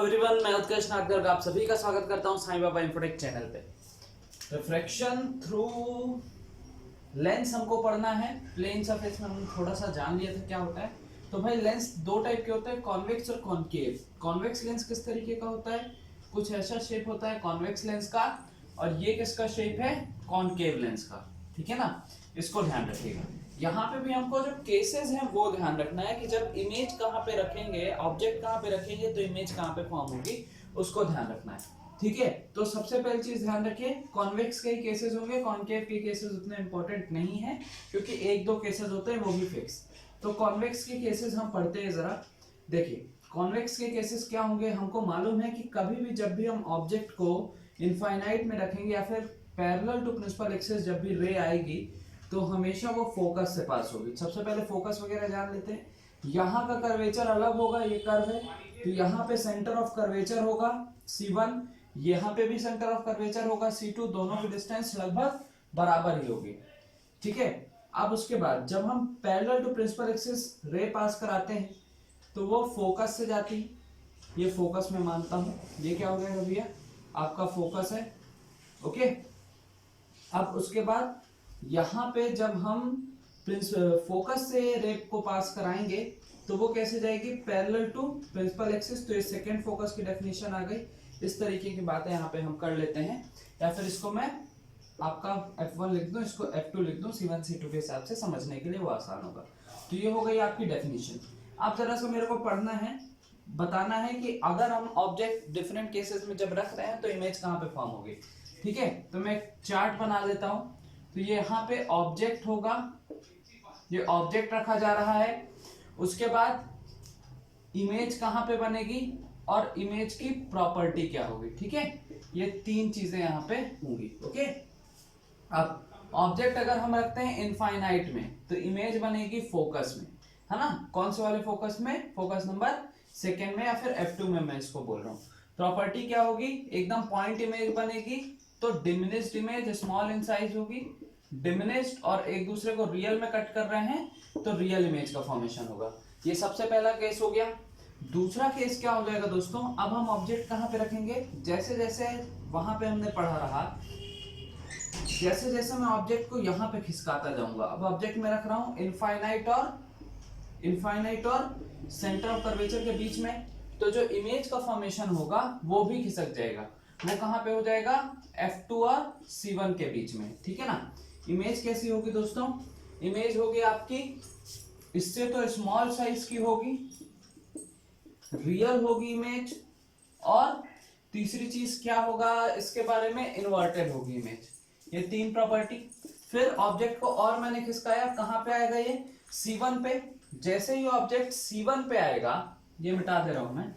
Everyone, मैं उत्कर्ष नागकर आप सभी का स्वागत करता हूं साईं बाबा इंफोटेक चैनल पे। रिफ्रैक्शन थ्रू लेंस हमको पढ़ना है। प्लेन सरफेस में हम थोड़ा सा जान लिया था क्या होता है। तो भाई लेंस दो टाइप के होते हैं, कॉन्वेक्स और कॉन्केव। कॉन्वेक्स लेंस किस तरीके का होता है, कुछ ऐसा शेप होता है कॉन्वेक्स लेंस का, और ये किसका शेप है, कॉन्केव लेंस का। ठीक है ना, इसको ध्यान रखिएगा। यहाँ पे भी हमको जो केसेस हैं वो ध्यान रखना है कि जब इमेज कहाँ पे रखेंगे, ऑब्जेक्ट कहाँ पे रखेंगे, तो इमेज कहाँ पे फॉर्म होगी, उसको ध्यान रखना है। ठीक है, तो सबसे पहली चीज ध्यान रखिए, कॉन्वेक्स के ही केसेस होंगे, कॉन्केव के केसेस उतने इंपॉर्टेंट नहीं है, क्योंकि एक दो केसेस होते हैं वो भी फिक्स। तो कॉन्वेक्स के केसेस हम पढ़ते हैं जरा। देखिए कॉन्वेक्स के केसेस क्या होंगे, हमको मालूम है कि कभी भी जब भी हम ऑब्जेक्ट को इनफाइनाइट में रखेंगे या फिर पैरेलल टू प्रिंसिपल एक्सिस जब भी रे आएगी तो हमेशा वो फोकस से पास होगी। सबसे पहले फोकस वगैरह जान लेते हैं। यहाँ का कर्वेचर अलग होगा, ये कर्व है, तो यहाँ पे सेंटर ऑफ कर्वेचर होगा C1, यहाँ पे भी सेंटर ऑफ कर्वेचर होगा C2, दोनों की डिस्टेंस लगभग बराबर ही होगी। ठीक है, अब उसके बाद जब हम पैरेलल टू प्रिंसिपल एक्सिस रे पास कराते हैं तो वो फोकस से जाती है, ये फोकस में मानता हूं, ये क्या हो गया भैया, आपका फोकस है। ओके, अब उसके बाद यहाँ पे जब हम फोकस से रे को पास कराएंगे तो वो कैसे जाएगी, पैरेलल टू प्रिंसिपल एक्सिस। तो ये सेकंड फोकस की डेफिनेशन आ गई। इस तरीके की बातें यहाँ पे हम कर लेते हैं, या फिर इसको मैं आपका F1 लिख दूं, इसको F2 लिख दूं, C1 C2 के हिसाब से समझने के लिए वो आसान होगा। तो ये हो गई आपकी डेफिनेशन। आप जरा सा मेरे को पढ़ना है, बताना है कि अगर हम ऑब्जेक्ट डिफरेंट केसेस में जब रख रहे हैं तो इमेज कहाँ पे फॉर्म होगी। ठीक है, तो मैं एक चार्ट बना देता हूँ। तो ये यहाँ पे ऑब्जेक्ट होगा, ये ऑब्जेक्ट रखा जा रहा है। उसके बाद इमेज कहाँ पे बनेगी और इमेज की प्रॉपर्टी क्या होगी। ठीक है, ये तीन चीजें यहाँ पे होंगी। ओके, अब ऑब्जेक्ट अगर हम रखते हैं इनफाइनाइट में तो इमेज बनेगी फोकस में, है ना। कौन से वाले फोकस में, फोकस नंबर सेकेंड में या फिर F2 में मैं इसको बोल रहा हूँ। प्रॉपर्टी क्या होगी, एकदम पॉइंट इमेज बनेगी, तो diminished image small in size होगी, डिमिनिश्ड और एक दूसरे को रियल में कट कर रहे हैं तो रियल इमेज का फॉर्मेशन होगा। ये सबसे पहला केस हो गया। दूसरा केस क्या हो जाएगा दोस्तों, अब हम ऑब्जेक्ट कहाँ पे रखेंगे, जैसे जैसे वहां पे हमने पढ़ा रहा, जैसे जैसे मैं ऑब्जेक्ट को यहाँ पे खिसकाता जाऊंगा। अब ऑब्जेक्ट में रख रहा हूँ इनफाइनाइट और सेंटर ऑफ कर्वेचर के बीच में, तो जो इमेज का फॉर्मेशन होगा वो भी खिसक जाएगा। वो कहाँ पे हो जाएगा, F2 और C1 के बीच में। ठीक है ना। इमेज कैसी होगी दोस्तों, इमेज होगी आपकी इससे तो स्मॉल साइज की होगी, रियल होगी इमेज, और तीसरी चीज क्या होगा इसके बारे में, इन्वर्टेड होगी इमेज। ये तीन प्रॉपर्टी। फिर ऑब्जेक्ट को और मैंने खिसकाया, कहां पे आएगा ये, C1 पे। जैसे ही ऑब्जेक्ट C1 पे आएगा, ये मिटा दे रहा हूं मैं,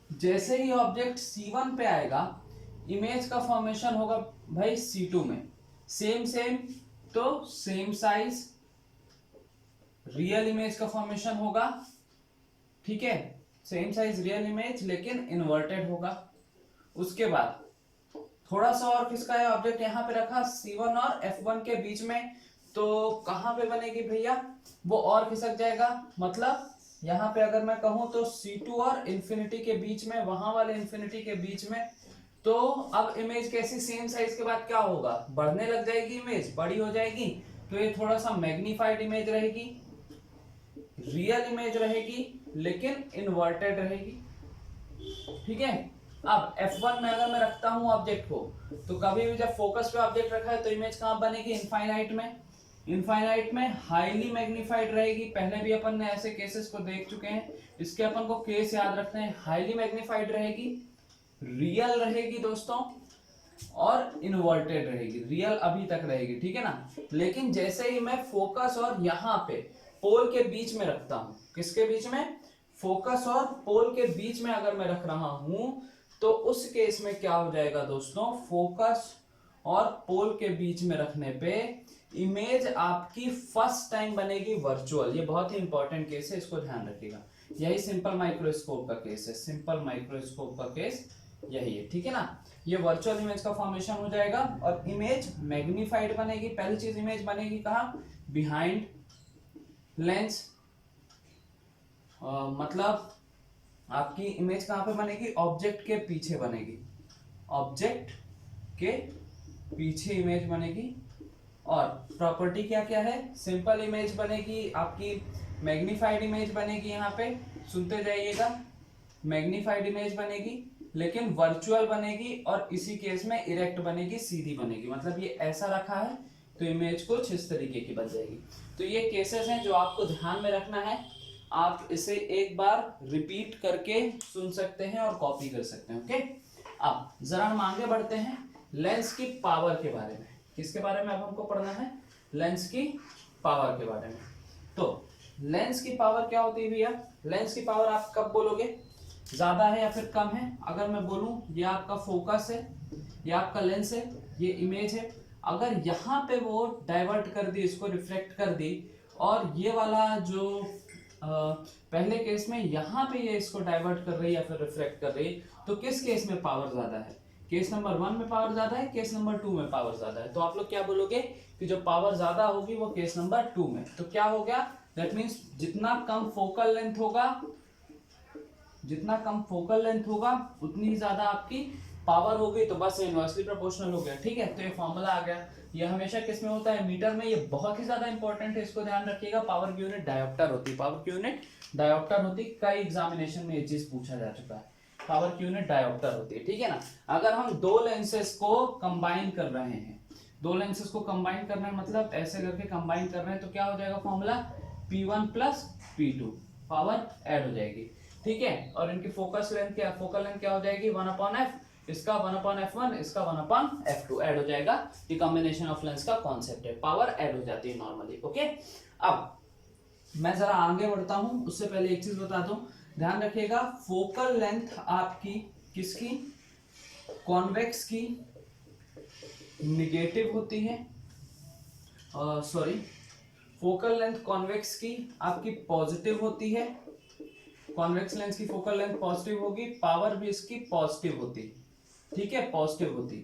जैसे ही ऑब्जेक्ट C1 पे आएगा इमेज का फॉर्मेशन होगा भाई C2 में। सेम तो सेम साइज, रियल इमेज का फॉर्मेशन होगा। ठीक है, सेम साइज रियल इमेज लेकिन इन्वर्टेड होगा। उसके बाद थोड़ा सा और खिसकाया, ऑब्जेक्ट यहाँ पे रखा C1 और F1 के बीच में, तो कहां पे बनेगी भैया, वो और खिसक जाएगा। मतलब यहाँ पे अगर मैं कहूं तो C2 और इंफिनिटी के बीच में, वहां वाले इंफिनिटी के बीच में। तो अब इमेज कैसी, सेम साइज के बाद क्या होगा, बढ़ने लग जाएगी इमेज, बड़ी हो जाएगी। तो ये थोड़ा सा मैग्नीफाइड इमेज रहेगी, रियल इमेज रहेगी लेकिन इन्वर्टेड रहेगी। ठीक है, अब F1 में अगर मैं रखता हूं ऑब्जेक्ट को, तो कभी भी जब फोकस पे ऑब्जेक्ट रखा है तो इमेज कहां बनेगी, इनफाइनाइट में हाईली मैग्नीफाइड रहेगी। पहले भी अपन ने ऐसे केसेस को देख चुके हैं, इसके अपन को केस याद रखते हैं। हाईली मैग्नीफाइड रहेगी, रियल रहेगी दोस्तों, और इन्वर्टेड रहेगी। रियल अभी तक रहेगी, ठीक है ना। लेकिन जैसे ही मैं फोकस और यहाँ पे पोल के बीच में रखता हूं, किसके बीच में, फोकस और पोल के बीच में अगर मैं रख रहा हूं, तो उस केस में क्या हो जाएगा दोस्तों, फोकस और पोल के बीच में रखने पे इमेज आपकी फर्स्ट टाइम बनेगी वर्चुअल। ये बहुत ही इंपॉर्टेंट केस है, इसको ध्यान रखिएगा। यही सिंपल माइक्रोस्कोप का केस है, सिंपल माइक्रोस्कोप का केस यही है। ठीक है ना, ये वर्चुअल इमेज का फॉर्मेशन हो जाएगा और इमेज मैग्नीफाइड बनेगी। पहली चीज इमेज बनेगी कहाँ, बिहाइंड लेंस, मतलब आपकी इमेज कहाँ पे बनेगी, ऑब्जेक्ट के पीछे बनेगी, ऑब्जेक्ट के पीछे इमेज बनेगी। और प्रॉपर्टी क्या क्या है, सिंपल इमेज बनेगी आपकी, मैग्नीफाइड इमेज बनेगी, यहाँ पे सुनते जाइएगा, मैग्नीफाइड इमेज बनेगी, लेकिन वर्चुअल बनेगी, और इसी केस में इरेक्ट बनेगी, सीधी बनेगी, मतलब ये ऐसा रखा है तो इमेज कुछ इस तरीके की बन जाएगी। तो ये केसेस हैं जो आपको ध्यान में रखना है, आप इसे एक बार रिपीट करके सुन सकते हैं और कॉपी कर सकते हैं। ओके, अब जरा हम आगे बढ़ते हैं लेंस की पावर के बारे में। किसके बारे में अब हमको पढ़ना है, लेंस की पावर के बारे में। तो लेंस की पावर क्या होती है भैया, लेंस की पावर आप कब बोलोगे, ज्यादा है या फिर कम है। अगर मैं बोलूं ये आपका फोकस है, ये आपका लेंस है, ये इमेज है, अगर यहाँ पे वो डाइवर्ट कर दी, इसको रिफ्लेक्ट कर दी, और ये वाला जो पहले केस में यहाँ पे ये इसको डाइवर्ट कर रही है या फिर रिफ्लेक्ट कर रही है, तो किस केस में पावर ज्यादा है, केस नंबर 1 में पावर ज्यादा है, केस नंबर 2 में पावर ज्यादा है। तो आप लोग क्या बोलोगे कि जो पावर ज्यादा होगी वो केस नंबर 2 में। तो क्या हो गया, दैट मीन्स जितना कम फोकल लेंथ होगा, जितना कम फोकल लेंथ होगा उतनी ज्यादा आपकी पावर होगी, तो बस इनवर्सली प्रोपोर्शनल हो गया। ठीक है, तो ये फॉर्मूला आ गया। ये हमेशा किस में होता है, मीटर में। ये बहुत ही ज्यादा इंपॉर्टेंट है, इसको ध्यान रखिएगा। पावर की यूनिट डायोप्टर होती है, पावर की यूनिट डायोप्टर होती है। कई एग्जामिनेशन में ये चीज पूछा जा चुका है, पावर की यूनिट डायोप्टर होती है। ठीक है ना। अगर हम दो लेंसेस को कंबाइन कर रहे हैं, दो लेंसेस को कंबाइन करना है मतलब ऐसे करके कंबाइन कर रहे हैं, तो क्या हो जाएगा formula, P1 plus P2, power add हो जाएगी। ठीक है, और इनकी फोकस लेंथ क्या, फोकल लेंथ क्या हो जाएगी, 1/f, इसका 1/f1, इसका 1/f2 ऐड हो जाएगा। ये कॉम्बिनेशन ऑफ लेंस का कॉन्सेप्ट है, पावर ऐड हो जाती है नॉर्मली। ओके, अब मैं जरा आगे बढ़ता हूं, उससे पहले एक चीज बता दूं, ध्यान रखिएगा, फोकल लेंथ आपकी किसकी, कॉन्वेक्स की निगेटिव होती है, सॉरी, फोकल लेंथ कॉन्वेक्स की आपकी पॉजिटिव होती है, कॉन्वेक्स लेंस की फोकल लेंथ पॉजिटिव होगी, पावर भी इसकी पॉजिटिव होती, ठीक है, पॉजिटिव होती।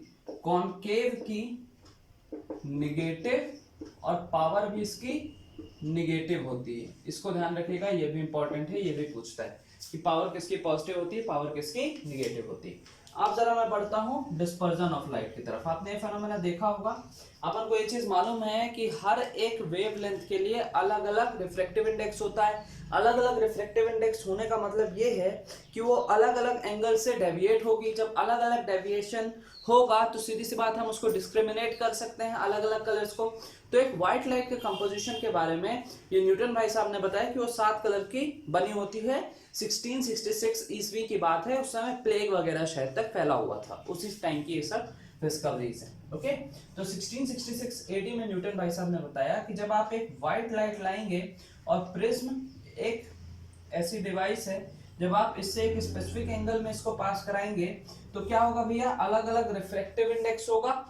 कॉनकेव की निगेटिव और पावर भी इसकी निगेटिव होती है। इसको ध्यान रखिएगा, ये भी इंपॉर्टेंट है, ये भी पूछता है कि पावर किसकी पॉजिटिव होती है, पावर किसकी निगेटिव होती है। अब जरा मैं बढ़ता हूं डिस्पर्जन ऑफ लाइट की तरफ। आपने ये फेनोमेना देखा होगा, अपन को ये चीज मालूम है कि हर एक वेवलेंथ के लिए अलग अलग रिफ्रैक्टिव इंडेक्स होता है। अलग अलग रिफ्रैक्टिव इंडेक्स होने का मतलब ये है कि वो अलग अलग एंगल से डेविएट होगी। जब अलग अलग डेविएशन होगा तो सीधी सी बात हम उसको डिस्क्रिमिनेट कर सकते हैं अलग अलग कलर्स को। तो एक व्हाइट लाइट के कंपोजिशन के बारे में ये न्यूटन भाई साहब ने बताया कि वो 7 कलर की बनी होती है। 1666 ईस्वी की बात है, उस समय प्लेग वगैरह शहर तक फैला हुआ था, उसी टाइम की ये सब डिस्कवरीज है। ओके, तो 1666 एडी में न्यूटन भाई साहब ने बताया कि जब आप एक व्हाइट लाइट लाएंगे और प्रिज्म एक ऐसी डिवाइस है, जब आप इससे एक स्पेसिफिक एंगल में इसको पास कराएंगे तो क्या होगा भैया, अलग अलग रिफ्रैक्टिव इंडेक्स होगा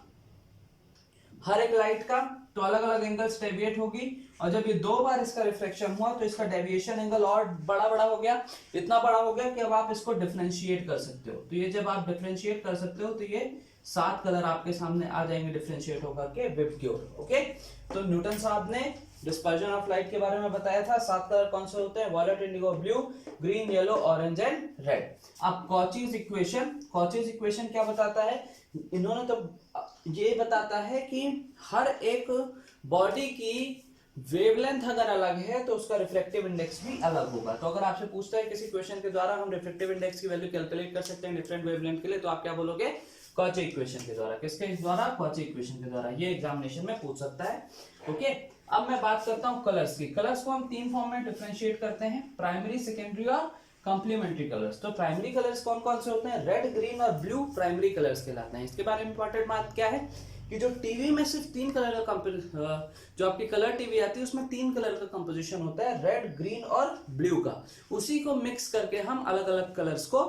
हर एक लाइट का, तो अलग अलग एंगल्स डेविएट होगी। और जब ये 2 बार इसका रिफ्लेक्शन हुआ तो इसका डेविएशन एंगल और बड़ा बड़ा हो गया, इतना बड़ा हो गया कि अब आप इसको डिफरेंशिएट कर सकते हो। तो ये जब आप डिफरेंशिएट कर सकते हो तो ये 7 कलर आपके सामने आ जाएंगे डिफरेंशिएट होकर के विप की ओर। ओके, तो न्यूटन साहब ने डिस्पर्जन ऑफ लाइट के बारे में बताया था। 7 कलर कौन से होते हैं, violet, indigo, blue, green, yellow, orange and red. अब कॉचीज इक्वेशन क्या बताता है, इन्होंने तो ये बताता है कि हर एक बॉडी की वेवलेंथ अगर अलग है तो उसका रिफ्रैक्टिव इंडेक्स भी अलग होगा। तो अगर आपसे पूछता है किसी क्वेश्चन के द्वारा हम रिफ्रैक्टिव इंडेक्स की वैल्यू कैलकुलेट कर सकते हैं डिफरेंट वेवलेंथ के लिए, तो आप क्या बोलोगे, कॉची इक्वेशन के द्वारा। किसके द्वारा, कॉची इक्वेशन के द्वारा। ये एग्जामिनेशन में पूछ सकता है। ओके, अब मैं बात करता हूं कलर्स की। कलर्स को हम 3 फॉर्म में डिफरेंशिएट करते हैं, प्राइमरी, सेकेंडरी और कॉम्प्लीमेंट्री कलर्स। तो प्राइमरी कलर्स कौन कौन से होते हैं, रेड, ग्रीन और ब्लू प्राइमरी कलर्स कहलाते हैं। इसके बारे में इंपॉर्टेंट बात क्या है कि जो टीवी में सिर्फ 3 कलर का जो आपकी कलर टीवी आती है उसमें 3 कलर का कंपोजिशन होता है, रेड, ग्रीन और ब्लू का। उसी को मिक्स करके हम अलग अलग कलर्स को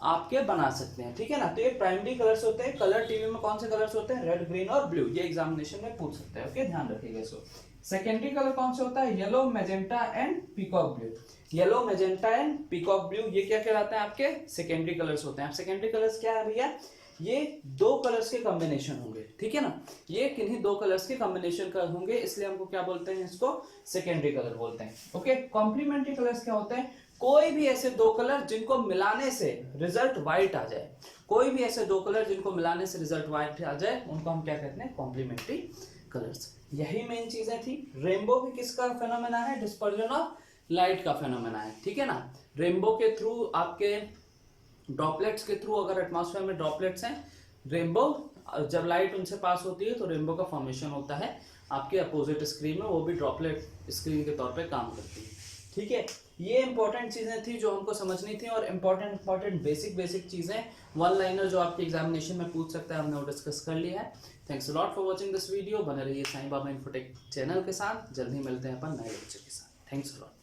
आपके बना सकते हैं। ठीक है ना, तो ये प्राइमरी कलर्स होते हैं। कलर टीवी में कौन से कलर्स होते हैं, रेड, ग्रीन और ब्लू। ये एग्जामिनेशन में पूछ सकते हैं। ओके, ध्यान रखिएगा इसको। सेकेंडरी कलर कौन सा होता है, yellow, magenta and peacock blue. Yellow, magenta and peacock blue, ये क्या कहलाते हैं, आपके सेकेंडरी कलर्स होते हैं। सेकेंडरी कलर्स क्या है भैया, ये 2 कलर्स के कॉम्बिनेशन होंगे। ठीक है ना, ये किन्हीं 2 कलर्स के कॉम्बिनेशन का होंगे, इसलिए हमको क्या बोलते हैं, इसको सेकेंडरी कलर बोलते हैं। ओके, कॉम्प्लीमेंट्री कलर्स क्या होते हैं, कोई भी ऐसे दो कलर जिनको मिलाने से रिजल्ट व्हाइट आ जाए, कोई भी ऐसे दो कलर जिनको मिलाने से रिजल्ट व्हाइट आ जाए, उनको हम क्या कहते हैं, कॉम्प्लीमेंट्री कलर्स। यही मेन चीजें थी। रेनबो भी किसका फेनोमेना है, डिस्पर्जन ऑफ लाइट का फेनोमेना है, ठीक है ना। रेनबो के थ्रू आपके ड्रॉपलेट्स के थ्रू, अगर एटमॉस्फेयर में ड्रॉपलेट्स हैं, रेनबो जब लाइट उनसे पास होती है तो रेनबो का फॉर्मेशन होता है आपके अपोजिट स्क्रीन में, वो भी ड्रॉपलेट स्क्रीन के तौर पे काम करती है, ठीक है। ये इंपॉर्टेंट चीजें थी जो हमको समझनी थी, और इंपॉर्टेंट बेसिक चीजें वन लाइनर जो आपके एग्जामिनेशन में पूछ सकता है, हमने वो डिस्कस कर लिया है। Thanks a lot for watching this video. बने रहिए साईं बाबा इन्फोटेक चैनल के साथ, जल्दी मिलते हैं अपन नए लेक्चर के साथ। Thanks a lot.